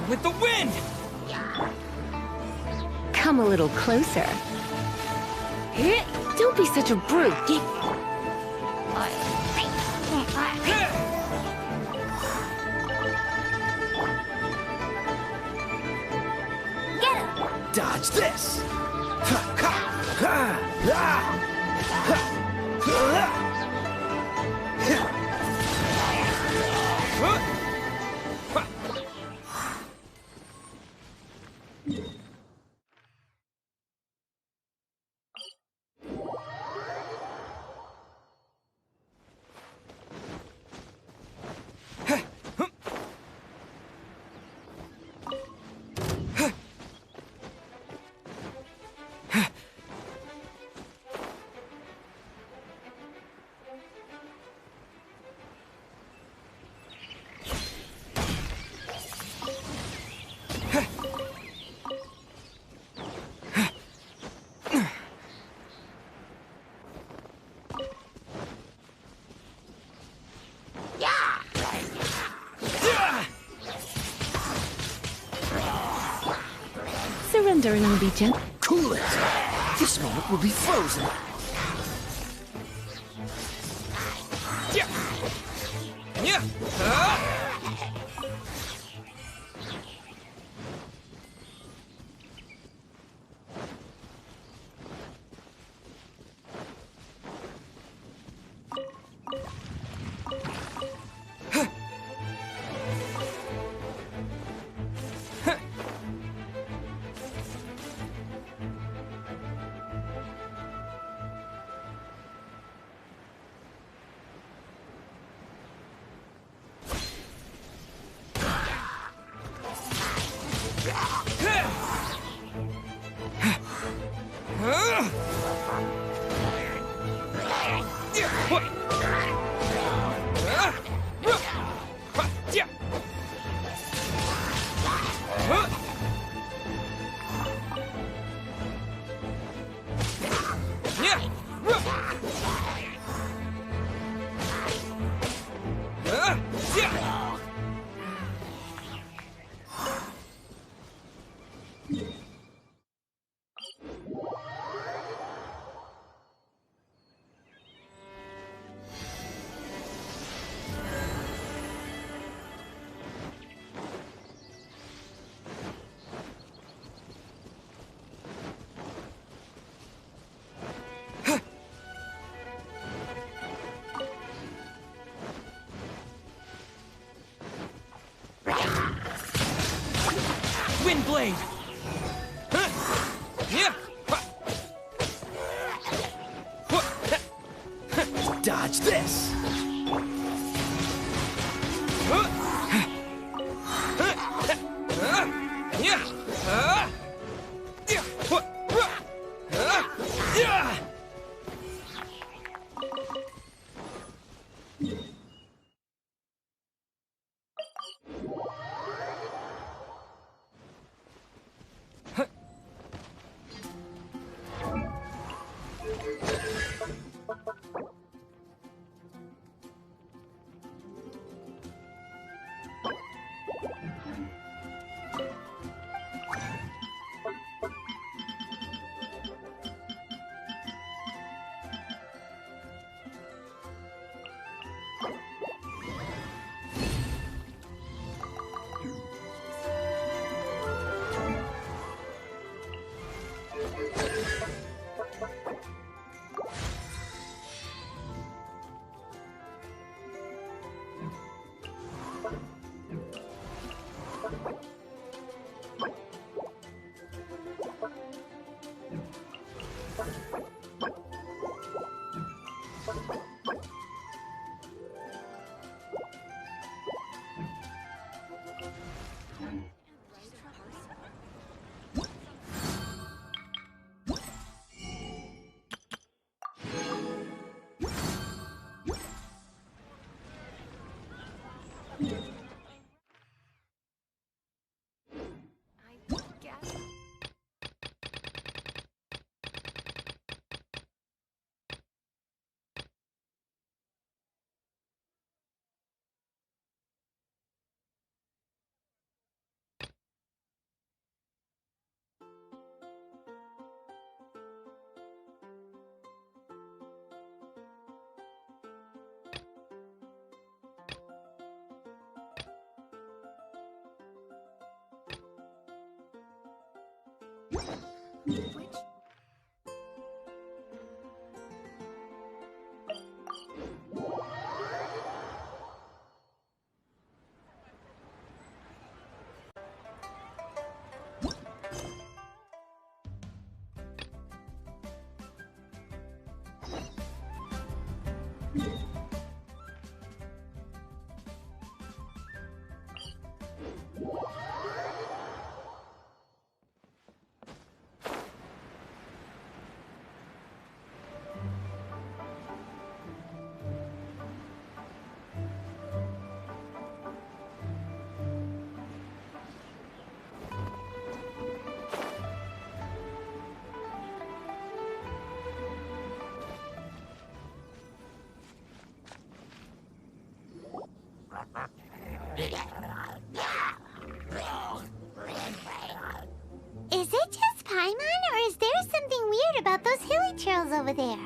with the wind! Come a little closer. Don't be such a brute. Get him! Dodge this! Surrender and I'll be gentle. Cool it! This moment will be frozen! Yeah! Yeah! Wind blade! Dodge this! Is it just Paimon, or is there something weird about those hilly trails over there?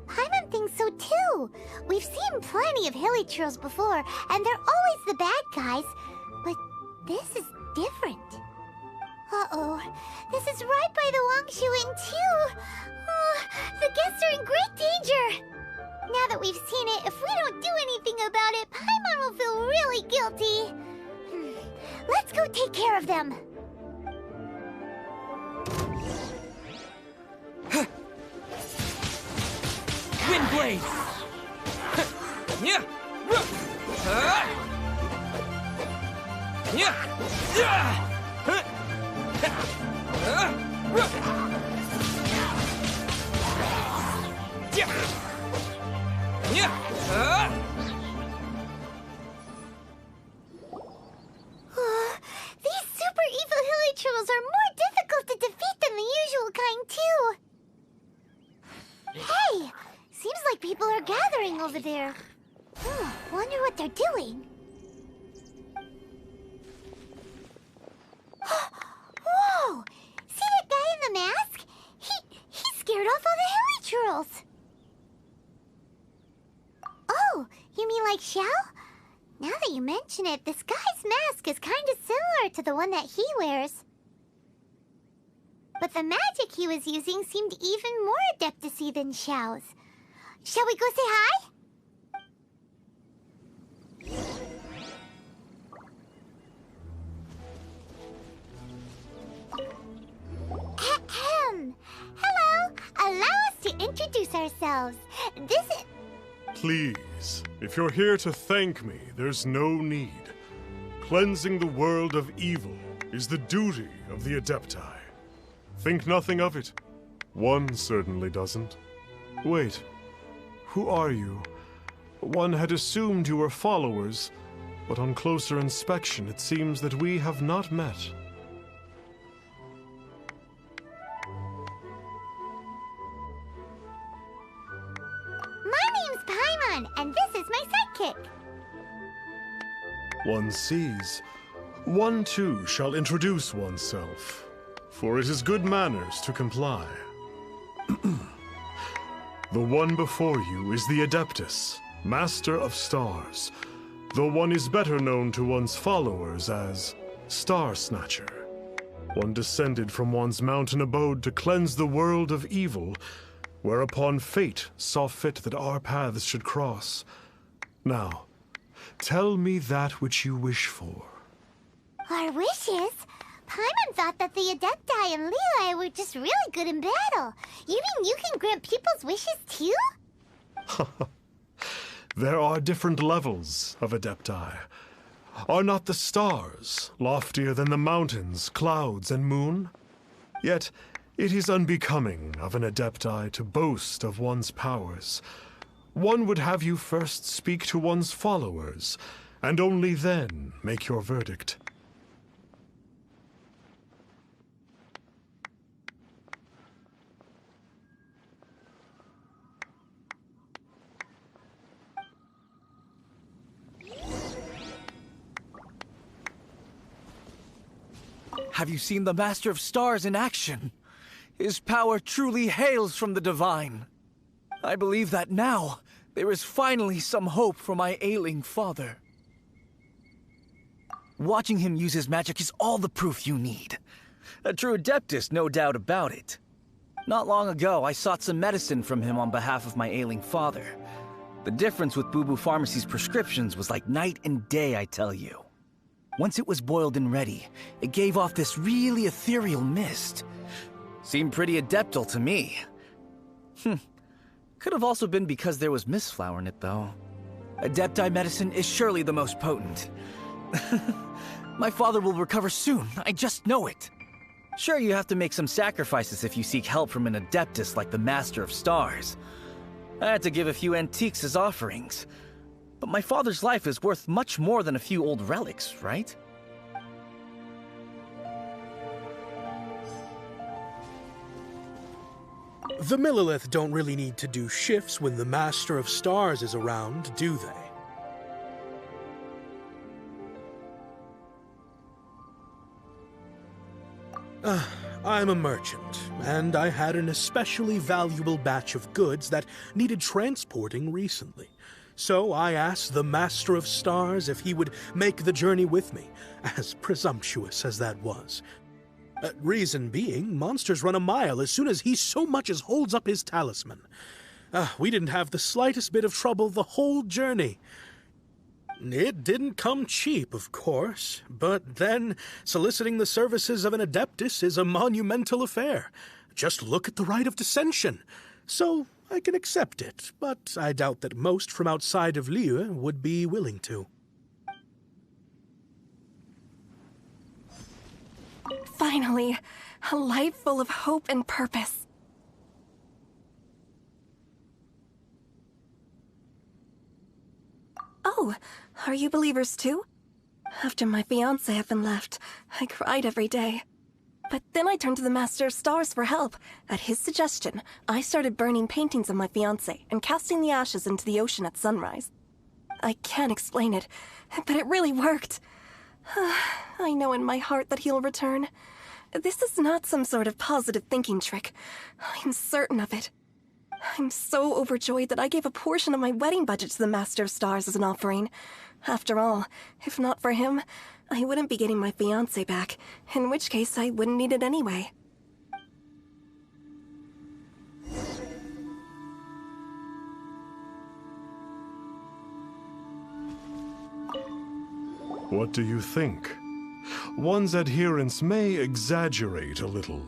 Paimon thinks so too. We've seen plenty of hilly trails before, and they're always the bad guys. But this is different. Uh-oh. This is right by the Wangshu Inn too. Oh, the guests are in great danger. Now that we've seen it, if we don't do anything about it, Paimon will feel really guilty. Let's go take care of them. Windblade! Yeah! These super evil hilly trolls are more difficult to defeat than the usual kind, too. Hey! Seems like people are gathering over there. Wonder what they're doing. Whoa! See that guy in the mask? He scared off all the hilly trolls. Oh, you mean like Xiao? Now that you mention it, this guy's mask is kind of similar to the one that he wears. But the magic he was using seemed even more adeptacy than Xiao's. Shall we go say hi? Ahem. Hello. Allow us to introduce ourselves. This is... Please, if you're here to thank me, there's no need. Cleansing the world of evil is the duty of the Adepti. Think nothing of it. One certainly doesn't. Wait, who are you? One had assumed you were followers, but on closer inspection it seems that we have not met. And this is my sidekick. One sees. One too shall introduce oneself, for it is good manners to comply. The one before you is the Adeptus, Master of Stars, though one is better known to one's followers as Star Snatcher. One descended from one's mountain abode to cleanse the world of evil, whereupon fate saw fit that our paths should cross. Now, tell me that which you wish for. Our wishes? Paimon thought that the Adepti and Leela were just really good in battle. You mean you can grant people's wishes too? There are different levels of Adepti. Are not the stars loftier than the mountains, clouds, and moon? Yet, it is unbecoming of an Adepti to boast of one's powers. One would have you first speak to one's followers, and only then make your verdict. Have you seen the Master of Stars in action? His power truly hails from the divine. I believe that now there is finally some hope for my ailing father. Watching him use his magic is all the proof you need. A true adeptus, no doubt about it. Not long ago, I sought some medicine from him on behalf of my ailing father. The difference with Boo Boo Pharmacy's prescriptions was like night and day, I tell you. Once it was boiled and ready, it gave off this really ethereal mist. Seemed pretty adeptal to me. Could have also been because there was mistflower in it, though. Adepti medicine is surely the most potent. My father will recover soon, I just know it. Sure, you have to make some sacrifices if you seek help from an adeptus like the Master of Stars. I had to give a few antiques as offerings. But my father's life is worth much more than a few old relics, right? The Millilith don't really need to do shifts when the Master of Stars is around, do they? I'm a merchant, and I had an especially valuable batch of goods that needed transporting recently. So I asked the Master of Stars if he would make the journey with me, as presumptuous as that was. Reason being, monsters run a mile as soon as he so much as holds up his talisman. We didn't have the slightest bit of trouble the whole journey. It didn't come cheap, of course, but then soliciting the services of an adeptus is a monumental affair. Just look at the Rite of Dissension. So I can accept it, but I doubt that most from outside of Liyue would be willing to. Finally, a life full of hope and purpose. Oh, are you believers too? After my fiancé had been left, I cried every day. But then I turned to the Master of Stars for help. At his suggestion, I started burning paintings of my fiancé and casting the ashes into the ocean at sunrise. I can't explain it, but it really worked. I know in my heart that he'll return. This is not some sort of positive thinking trick. I'm certain of it. I'm so overjoyed that I gave a portion of my wedding budget to the Master of Stars as an offering. After all, if not for him, I wouldn't be getting my fiancé back, in which case I wouldn't need it anyway. What do you think? One's adherents may exaggerate a little,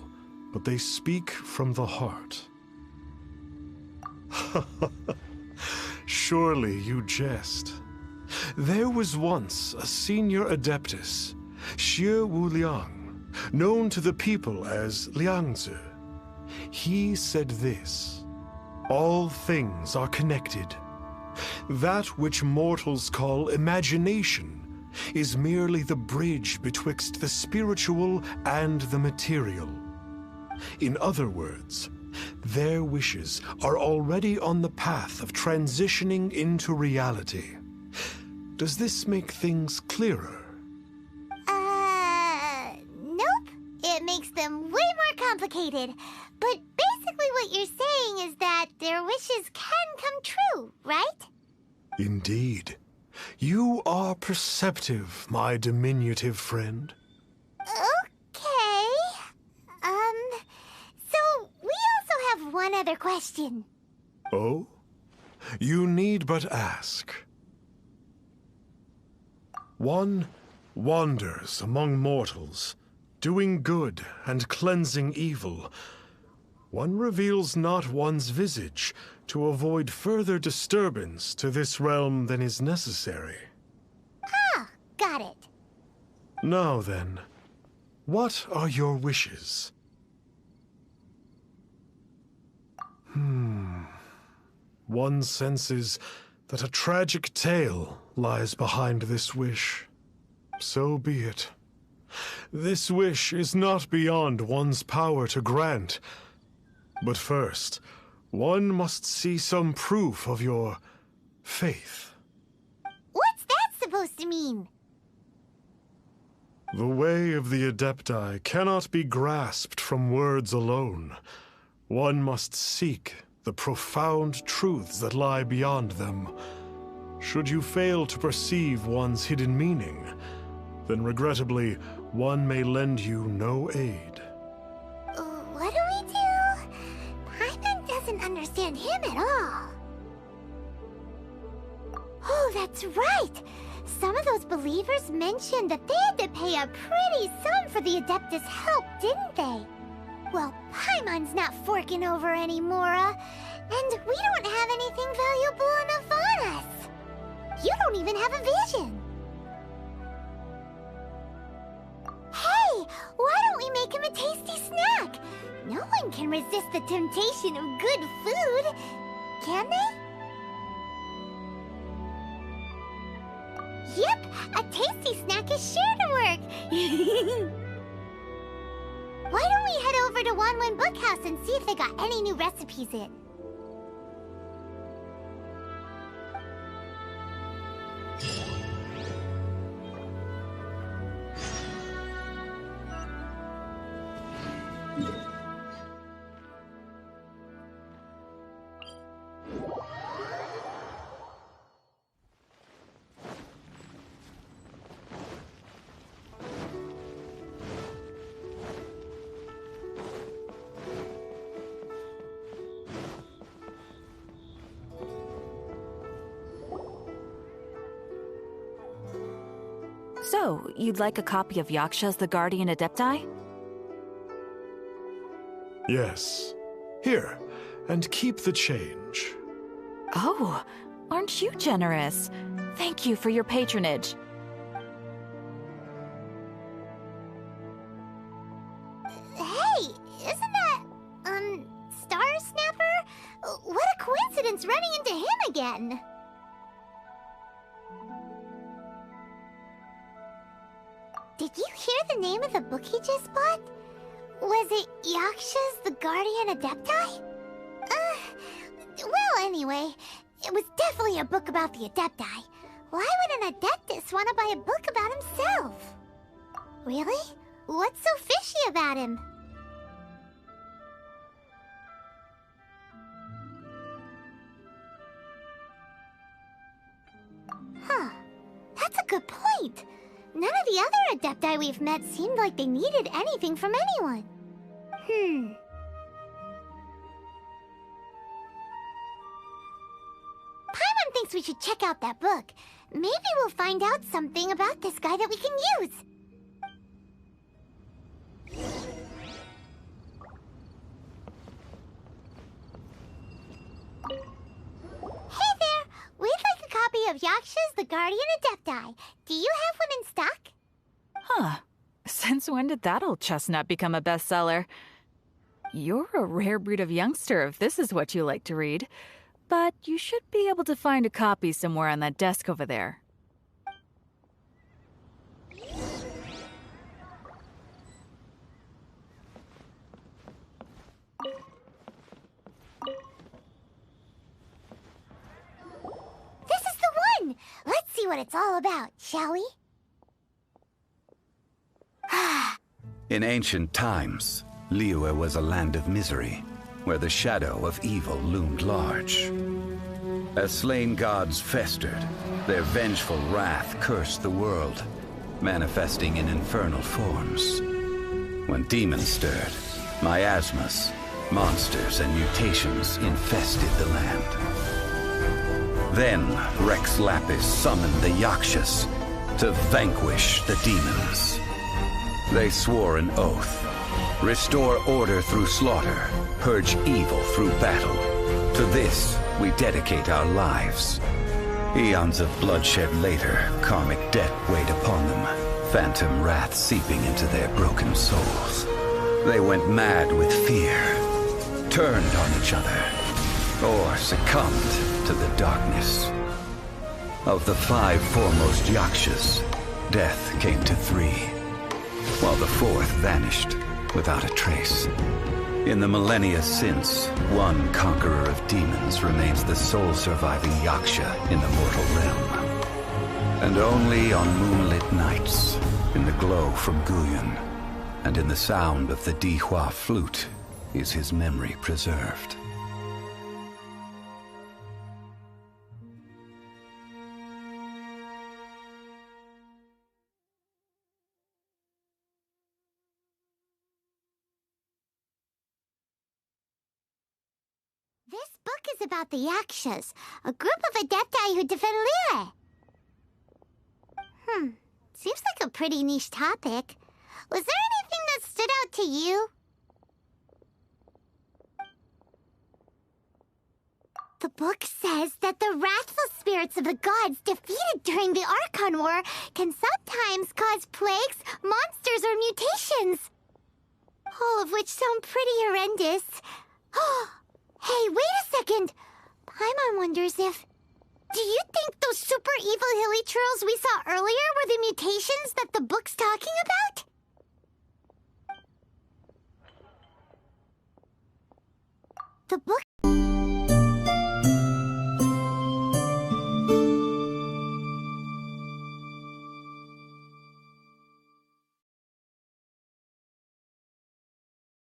but they speak from the heart. Surely you jest. There was once a senior adeptus, Xie Wuliang, known to the people as Liangzi. He said this: all things are connected. That which mortals call imagination is merely the bridge betwixt the spiritual and the material. In other words, their wishes are already on the path of transitioning into reality. Does this make things clearer? Nope. It makes them way more complicated. But basically what you're saying is that their wishes can come true, right? Indeed. You are perceptive, my diminutive friend. Okay. So we also have one other question. Oh? You need but ask. One wanders among mortals, doing good and cleansing evil. One reveals not one's visage to avoid further disturbance to this realm than is necessary. Ah, got it. Now then, what are your wishes? One senses that a tragic tale lies behind this wish. So be it. This wish is not beyond one's power to grant. But first, one must see some proof of your faith. What's that supposed to mean? The way of the Adepti cannot be grasped from words alone. One must seek the profound truths that lie beyond them. Should you fail to perceive one's hidden meaning, then regrettably, one may lend you no aid. What do we do? Paimon doesn't understand him at all. Oh, that's right! Some of those believers mentioned that they had to pay a pretty sum for the Adeptus' help, didn't they? Well, Paimon's not forking over anymore, and we don't have anything valuable enough on us. You don't even have a vision. Hey, why don't we make him a tasty snack? No one can resist the temptation of good food, can they? Yep, a tasty snack is sure to work. Why don't we head over to Wanwen Bookhouse and see if they got any new recipes in? So, you'd like a copy of Yaksha's The Guardian Adepti? Yes. Here, and keep the change. Oh, aren't you generous? Thank you for your patronage. Hey, isn't that, Star Snapper? What a coincidence running into him again! Did you hear the name of the book he just bought? Was it Yaksha's The Guardian Adepti? Well, anyway, it was definitely a book about the Adepti. Why would an Adeptus want to buy a book about himself? Really? What's so fishy about him? Huh. That's a good point. None of the other Adepti we've met seemed like they needed anything from anyone. Paimon thinks we should check out that book. Maybe we'll find out something about this guy that we can use. Hey there! We'd like a copy of Yaksha's The Guardian Adepti. Do you have one in stock? Huh. Since when did that old chestnut become a bestseller? You're a rare breed of youngster if this is what you like to read. But you should be able to find a copy somewhere on that desk over there. This is the one! Let's see what it's all about, shall we? In ancient times, Liyue was a land of misery, where the shadow of evil loomed large. As slain gods festered, their vengeful wrath cursed the world, manifesting in infernal forms. When demons stirred, miasmas, monsters, and mutations infested the land. Then Rex Lapis summoned the Yakshas to vanquish the demons. They swore an oath: restore order through slaughter, purge evil through battle. To this, we dedicate our lives. Eons of bloodshed later, karmic debt weighed upon them, phantom wrath seeping into their broken souls. They went mad with fear, turned on each other, or succumbed to the darkness. Of the 5 foremost Yakshas, death came to 3, while the 4th vanished without a trace. In the millennia since, one conqueror of demons remains the sole surviving Yaksha in the mortal realm. And only on moonlit nights, in the glow from Guyon, and in the sound of the Dihua flute, is his memory preserved. book is about the Yakshas, a group of adepti who defend Liyue. Seems like a pretty niche topic. Was there anything that stood out to you? The book says that the wrathful spirits of the gods defeated during the Archon War can sometimes cause plagues, monsters, or mutations. All of which sound pretty horrendous. Hey, wait a second! Paimon wonders if... Do you think those super evil hilly churls we saw earlier were the mutations that the book's talking about? The book